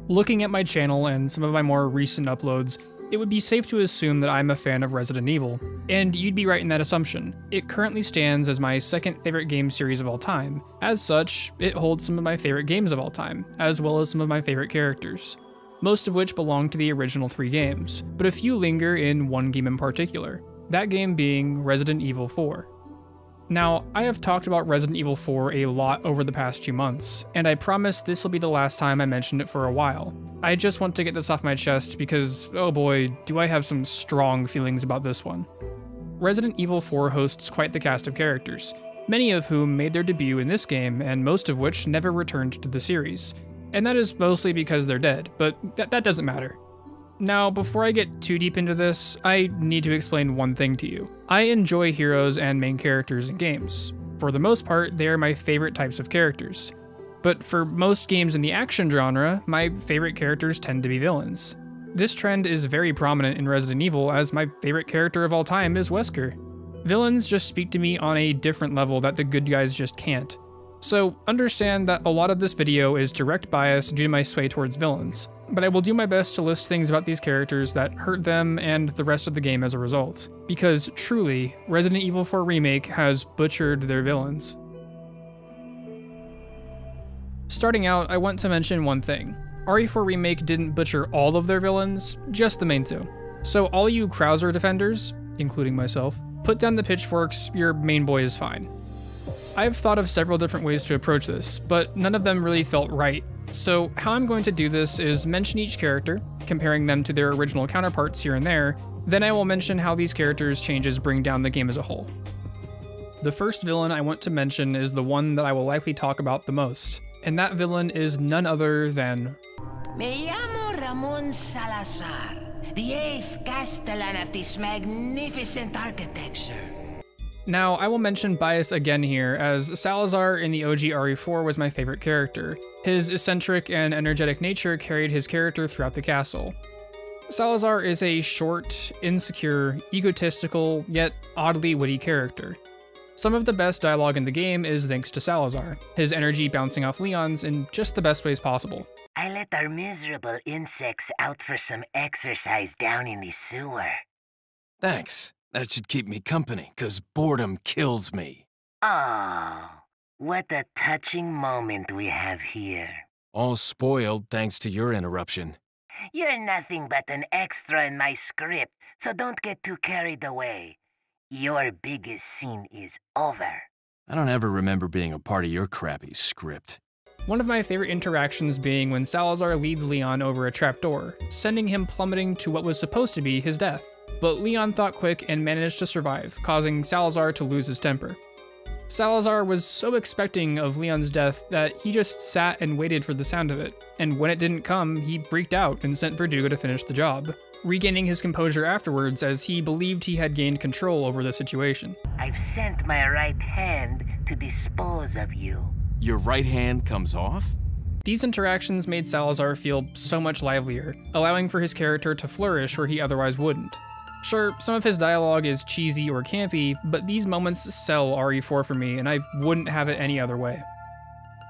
Looking at my channel and some of my more recent uploads, it would be safe to assume that I'm a fan of Resident Evil, and you'd be right in that assumption. It currently stands as my second favorite game series of all time. As such, it holds some of my favorite games of all time, as well as some of my favorite characters, most of which belong to the original 3 games, but a few linger in one game in particular, that game being Resident Evil 4. Now, I have talked about Resident Evil 4 a lot over the past 2 months, and I promise this will be the last time I mention it for a while. I just want to get this off my chest because, oh boy, do I have some strong feelings about this one. Resident Evil 4 hosts quite the cast of characters, many of whom made their debut in this game and most of which never returned to the series. And that is mostly because they're dead, but that doesn't matter. Now, before I get too deep into this, I need to explain one thing to you. I enjoy heroes and main characters in games. For the most part, they are my favorite types of characters. But for most games in the action genre, my favorite characters tend to be villains. This trend is very prominent in Resident Evil, as my favorite character of all time is Wesker. Villains just speak to me on a different level that the good guys just can't. So understand that a lot of this video is direct bias due to my sway towards villains, but I will do my best to list things about these characters that hurt them and the rest of the game as a result, because truly, Resident Evil 4 Remake has butchered their villains. Starting out, I want to mention one thing. RE4 Remake didn't butcher all of their villains, just the main 2. So all you Krauser defenders, including myself, put down the pitchforks, your main boy is fine. I've thought of several different ways to approach this, but none of them really felt right. So how I'm going to do this is mention each character, comparing them to their original counterparts here and there, then I will mention how these characters' changes bring down the game as a whole. The first villain I want to mention is the one that I will likely talk about the most, and that villain is none other than... Me llamo Ramon Salazar, the 8th Castellan of this magnificent architecture. Now, I will mention bias again here, as Salazar in the OG RE4 was my favorite character. His eccentric and energetic nature carried his character throughout the castle. Salazar is a short, insecure, egotistical, yet oddly witty character. Some of the best dialogue in the game is thanks to Salazar, his energy bouncing off Leon's in just the best ways possible. I let our miserable insects out for some exercise down in the sewer. Thanks. That should keep me company, 'cause boredom kills me. Oh, what a touching moment we have here. All spoiled thanks to your interruption. You're nothing but an extra in my script, so don't get too carried away. Your biggest scene is over. I don't ever remember being a part of your crappy script. One of my favorite interactions being when Salazar leads Leon over a trapdoor, sending him plummeting to what was supposed to be his death. But Leon thought quick and managed to survive, causing Salazar to lose his temper. Salazar was so expecting of Leon's death that he just sat and waited for the sound of it, and when it didn't come, he freaked out and sent Verdugo to finish the job, regaining his composure afterwards as he believed he had gained control over the situation. I've sent my right hand to dispose of you. Your right hand comes off? These interactions made Salazar feel so much livelier, allowing for his character to flourish where he otherwise wouldn't. Sure, some of his dialogue is cheesy or campy, but these moments sell RE4 for me, and I wouldn't have it any other way.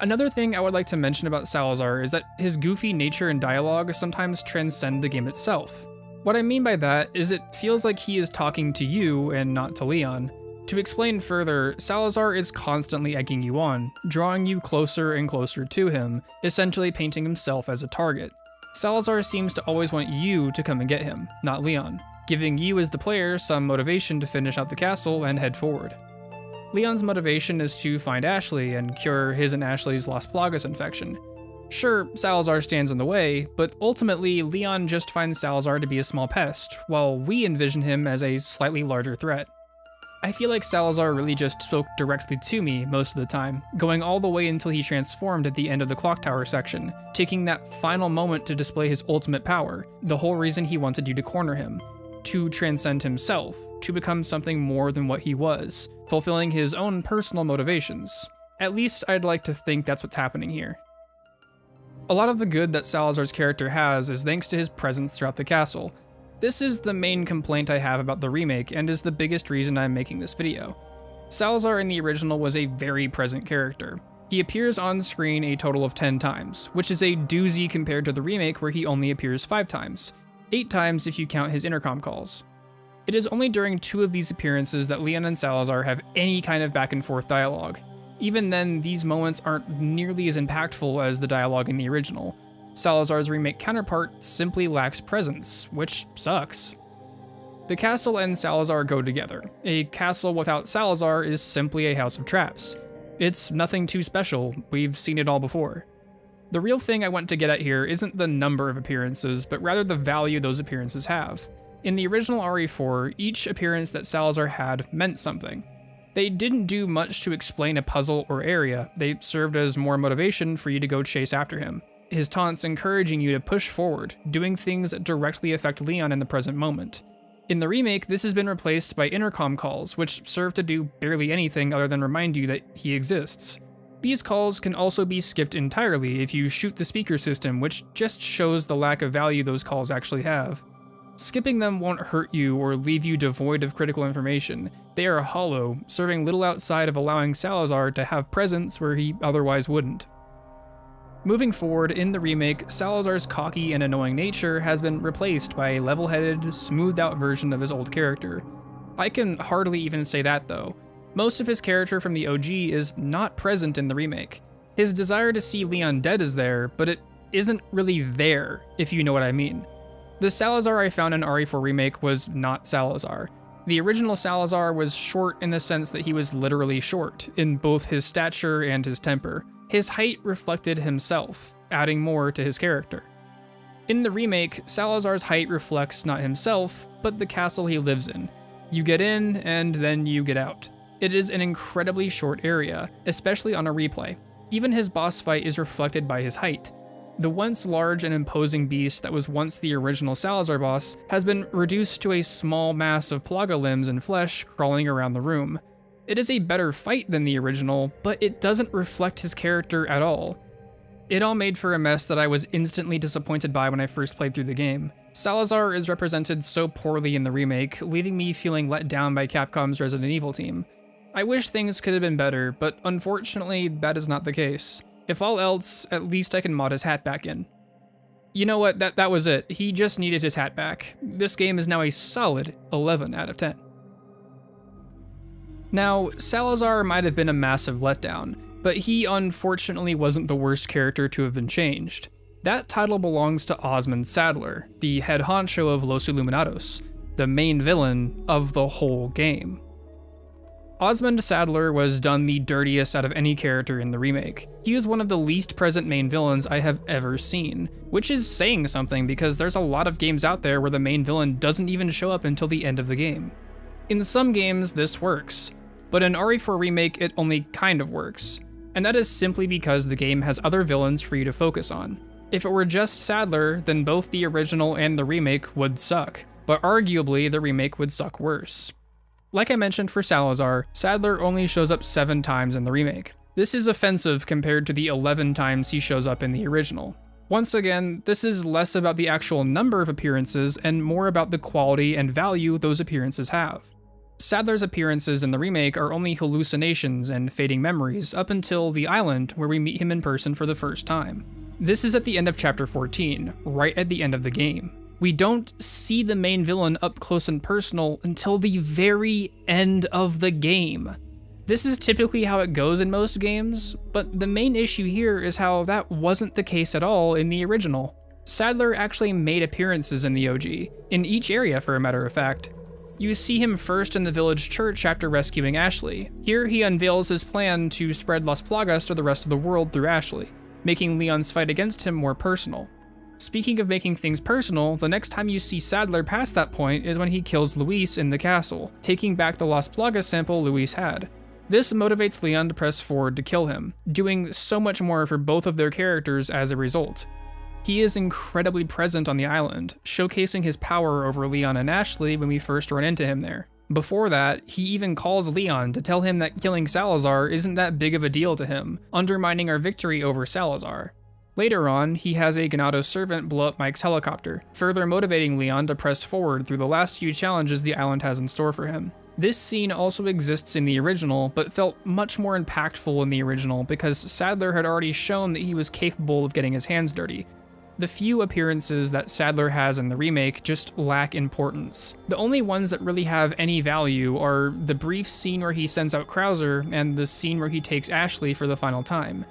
Another thing I would like to mention about Salazar is that his goofy nature and dialogue sometimes transcend the game itself. What I mean by that is it feels like he is talking to you and not to Leon. To explain further, Salazar is constantly egging you on, drawing you closer and closer to him, essentially painting himself as a target. Salazar seems to always want you to come and get him, not Leon, giving you as the player some motivation to finish out the castle and head forward. Leon's motivation is to find Ashley and cure his and Ashley's Las Plagas infection. Sure, Salazar stands in the way, but ultimately Leon just finds Salazar to be a small pest, while we envision him as a slightly larger threat. I feel like Salazar really just spoke directly to me most of the time, going all the way until he transformed at the end of the clock tower section, taking that final moment to display his ultimate power, the whole reason he wanted you to corner him. To transcend himself, to become something more than what he was, fulfilling his own personal motivations. At least I'd like to think that's what's happening here. A lot of the good that Salazar's character has is thanks to his presence throughout the castle. This is the main complaint I have about the remake and is the biggest reason I'm making this video. Salazar in the original was a very present character. He appears on screen a total of 10 times, which is a doozy compared to the remake where he only appears 5 times, 8 times if you count his intercom calls. It is only during 2 of these appearances that Leon and Salazar have any kind of back and forth dialogue. Even then, these moments aren't nearly as impactful as the dialogue in the original. Salazar's remake counterpart simply lacks presence, which sucks. The castle and Salazar go together. A castle without Salazar is simply a house of traps. It's nothing too special, we've seen it all before. The real thing I want to get at here isn't the number of appearances, but rather the value those appearances have. In the original RE4, each appearance that Salazar had meant something. They didn't do much to explain a puzzle or area, they served as more motivation for you to go chase after him. His taunts encouraging you to push forward, doing things that directly affect Leon in the present moment. In the remake, this has been replaced by intercom calls, which serve to do barely anything other than remind you that he exists. These calls can also be skipped entirely if you shoot the speaker system, which just shows the lack of value those calls actually have. Skipping them won't hurt you or leave you devoid of critical information. They are hollow, serving little outside of allowing Salazar to have presence where he otherwise wouldn't. Moving forward, in the remake, Salazar's cocky and annoying nature has been replaced by a level-headed, smoothed-out version of his old character. I can hardly even say that though. Most of his character from the OG is not present in the remake. His desire to see Leon dead is there, but it isn't really there, if you know what I mean. The Salazar I found in RE4 Remake was not Salazar. The original Salazar was short in the sense that he was literally short, in both his stature and his temper. His height reflected himself, adding more to his character. In the remake, Salazar's height reflects not himself, but the castle he lives in. You get in, and then you get out. It is an incredibly short area, especially on a replay. Even his boss fight is reflected by his height. The once large and imposing beast that was once the original Salazar boss has been reduced to a small mass of plaga limbs and flesh crawling around the room. It is a better fight than the original, but it doesn't reflect his character at all. It all made for a mess that I was instantly disappointed by when I first played through the game. Salazar is represented so poorly in the remake, leaving me feeling let down by Capcom's Resident Evil team. I wish things could have been better, but unfortunately that is not the case. If all else, at least I can mod his hat back in. You know what, that was it. He just needed his hat back. This game is now a solid 11 out of 10. Now, Salazar might have been a massive letdown, but he unfortunately wasn't the worst character to have been changed. That title belongs to Osmond Saddler, the head honcho of Los Illuminados, the main villain of the whole game. Osmond Saddler was done the dirtiest out of any character in the remake. He was one of the least present main villains I have ever seen, which is saying something because there's a lot of games out there where the main villain doesn't even show up until the end of the game. In some games, this works, but in RE4 Remake, it only kind of works, and that is simply because the game has other villains for you to focus on. If it were just Saddler, then both the original and the remake would suck, but arguably the remake would suck worse. Like I mentioned for Salazar, Saddler only shows up 7 times in the remake. This is offensive compared to the 11 times he shows up in the original. Once again, this is less about the actual number of appearances and more about the quality and value those appearances have. Saddler's appearances in the remake are only hallucinations and fading memories up until the island where we meet him in person for the first time. This is at the end of chapter 14, right at the end of the game. We don't see the main villain up close and personal until the very end of the game. This is typically how it goes in most games, but the main issue here is how that wasn't the case at all in the original. Saddler actually made appearances in the OG, in each area for a matter of fact. You see him first in the village church after rescuing Ashley. Here he unveils his plan to spread Las Plagas to the rest of the world through Ashley, making Leon's fight against him more personal. Speaking of making things personal, the next time you see Saddler past that point is when he kills Luis in the castle, taking back the Las Plagas sample Luis had. This motivates Leon to press forward to kill him, doing so much more for both of their characters as a result. He is incredibly present on the island, showcasing his power over Leon and Ashley when we first run into him there. Before that, he even calls Leon to tell him that killing Salazar isn't that big of a deal to him, undermining our victory over Salazar. Later on, he has a Ganado servant blow up Mike's helicopter, further motivating Leon to press forward through the last few challenges the island has in store for him. This scene also exists in the original, but felt much more impactful in the original because Sadler had already shown that he was capable of getting his hands dirty. The few appearances that Sadler has in the remake just lack importance. The only ones that really have any value are the brief scene where he sends out Krauser and the scene where he takes Ashley for the final time.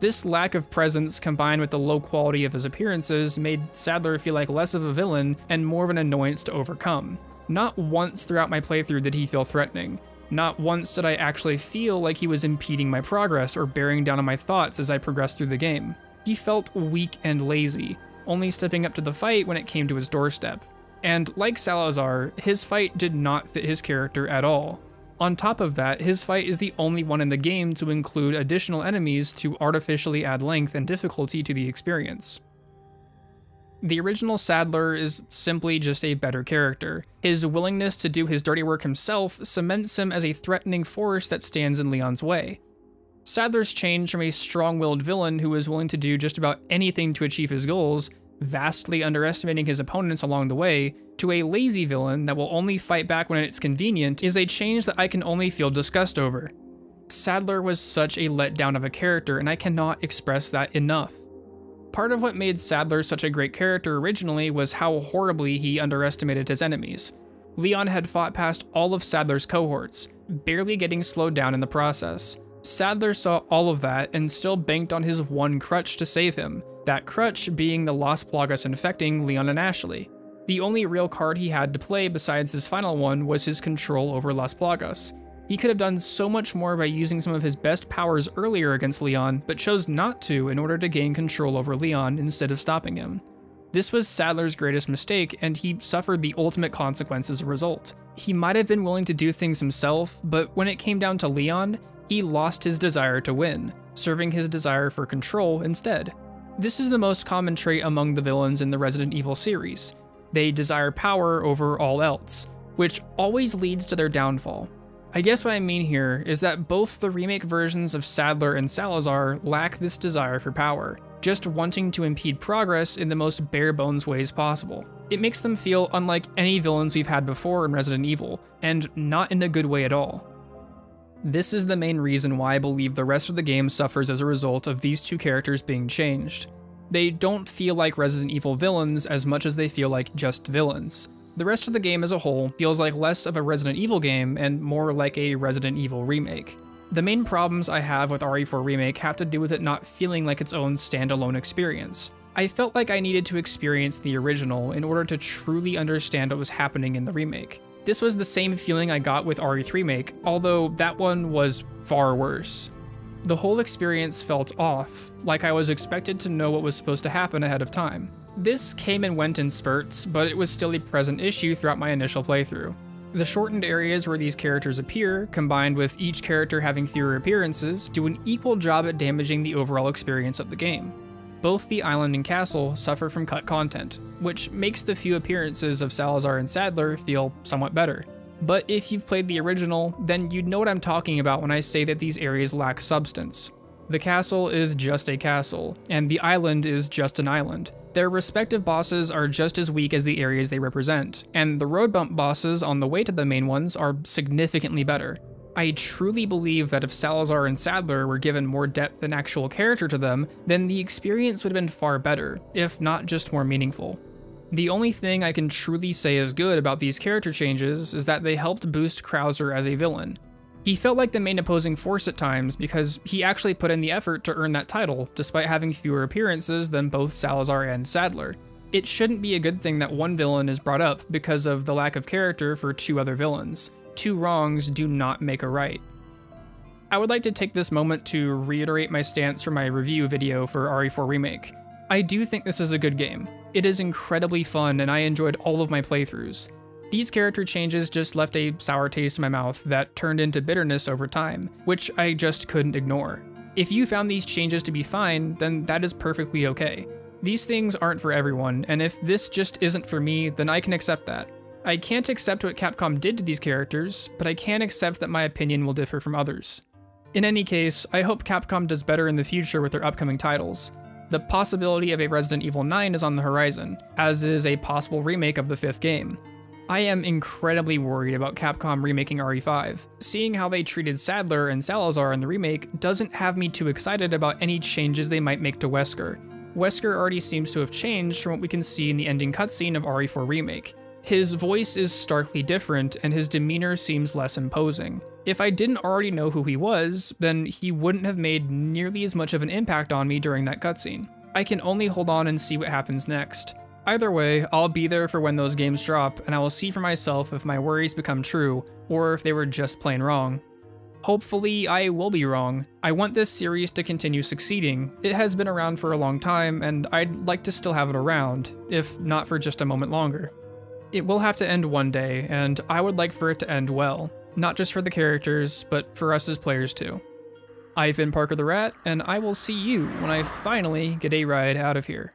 This lack of presence combined with the low quality of his appearances made Sadler feel like less of a villain and more of an annoyance to overcome. Not once throughout my playthrough did he feel threatening. Not once did I actually feel like he was impeding my progress or bearing down on my thoughts as I progressed through the game. He felt weak and lazy, only stepping up to the fight when it came to his doorstep. And like Salazar, his fight did not fit his character at all. On top of that, his fight is the only one in the game to include additional enemies to artificially add length and difficulty to the experience. The original Sadler is simply just a better character. His willingness to do his dirty work himself cements him as a threatening force that stands in Leon's way. Sadler's changed from a strong-willed villain who is willing to do just about anything to achieve his goals, vastly underestimating his opponents along the way, to a lazy villain that will only fight back when it's convenient is a change that I can only feel disgust over. Sadler was such a letdown of a character, and I cannot express that enough. Part of what made Sadler such a great character originally was how horribly he underestimated his enemies. Leon had fought past all of Sadler's cohorts, barely getting slowed down in the process. Sadler saw all of that and still banked on his one crutch to save him, that crutch being the Las Plagas infecting Leon and Ashley. The only real card he had to play besides his final one was his control over Las Plagas. He could have done so much more by using some of his best powers earlier against Leon, but chose not to in order to gain control over Leon instead of stopping him. This was Sadler's greatest mistake, and he suffered the ultimate consequence as a result. He might have been willing to do things himself, but when it came down to Leon, he lost his desire to win, serving his desire for control instead. This is the most common trait among the villains in the Resident Evil series. They desire power over all else, which always leads to their downfall. I guess what I mean here is that both the remake versions of Sadler and Salazar lack this desire for power, just wanting to impede progress in the most bare-bones ways possible. It makes them feel unlike any villains we've had before in Resident Evil, and not in a good way at all. This is the main reason why I believe the rest of the game suffers as a result of these two characters being changed. They don't feel like Resident Evil villains as much as they feel like just villains. The rest of the game as a whole feels like less of a Resident Evil game and more like a Resident Evil remake. The main problems I have with RE4 Remake have to do with it not feeling like its own standalone experience. I felt like I needed to experience the original in order to truly understand what was happening in the remake. This was the same feeling I got with RE3 Remake, although that one was far worse. The whole experience felt off, like I was expected to know what was supposed to happen ahead of time. This came and went in spurts, but it was still a present issue throughout my initial playthrough. The shortened areas where these characters appear, combined with each character having fewer appearances, do an equal job at damaging the overall experience of the game. Both the island and castle suffer from cut content, which makes the few appearances of Salazar and Sadler feel somewhat better. But if you've played the original, then you'd know what I'm talking about when I say that these areas lack substance. The castle is just a castle, and the island is just an island. Their respective bosses are just as weak as the areas they represent, and the road bump bosses on the way to the main ones are significantly better. I truly believe that if Salazar and Sadler were given more depth and actual character to them, then the experience would have been far better, if not just more meaningful. The only thing I can truly say is good about these character changes is that they helped boost Krauser as a villain. He felt like the main opposing force at times because he actually put in the effort to earn that title, despite having fewer appearances than both Salazar and Sadler. It shouldn't be a good thing that one villain is brought up because of the lack of character for two other villains. Two wrongs do not make a right. I would like to take this moment to reiterate my stance from my review video for RE4 Remake. I do think this is a good game. It is incredibly fun and I enjoyed all of my playthroughs. These character changes just left a sour taste in my mouth that turned into bitterness over time, which I just couldn't ignore. If you found these changes to be fine, then that is perfectly okay. These things aren't for everyone, and if this just isn't for me, then I can accept that. I can't accept what Capcom did to these characters, but I can accept that my opinion will differ from others. In any case, I hope Capcom does better in the future with their upcoming titles. The possibility of a Resident Evil 9 is on the horizon, as is a possible remake of the 5th game. I am incredibly worried about Capcom remaking RE5. Seeing how they treated Sadler and Salazar in the remake doesn't have me too excited about any changes they might make to Wesker. Wesker already seems to have changed from what we can see in the ending cutscene of RE4 Remake. His voice is starkly different, and his demeanor seems less imposing. If I didn't already know who he was, then he wouldn't have made nearly as much of an impact on me during that cutscene. I can only hold on and see what happens next. Either way, I'll be there for when those games drop, and I will see for myself if my worries become true, or if they were just plain wrong. Hopefully, I will be wrong. I want this series to continue succeeding. It has been around for a long time, and I'd like to still have it around, if not for just a moment longer. It will have to end one day, and I would like for it to end well. Not just for the characters, but for us as players too. I've been Parker the Rat, and I will see you when I finally get a ride out of here.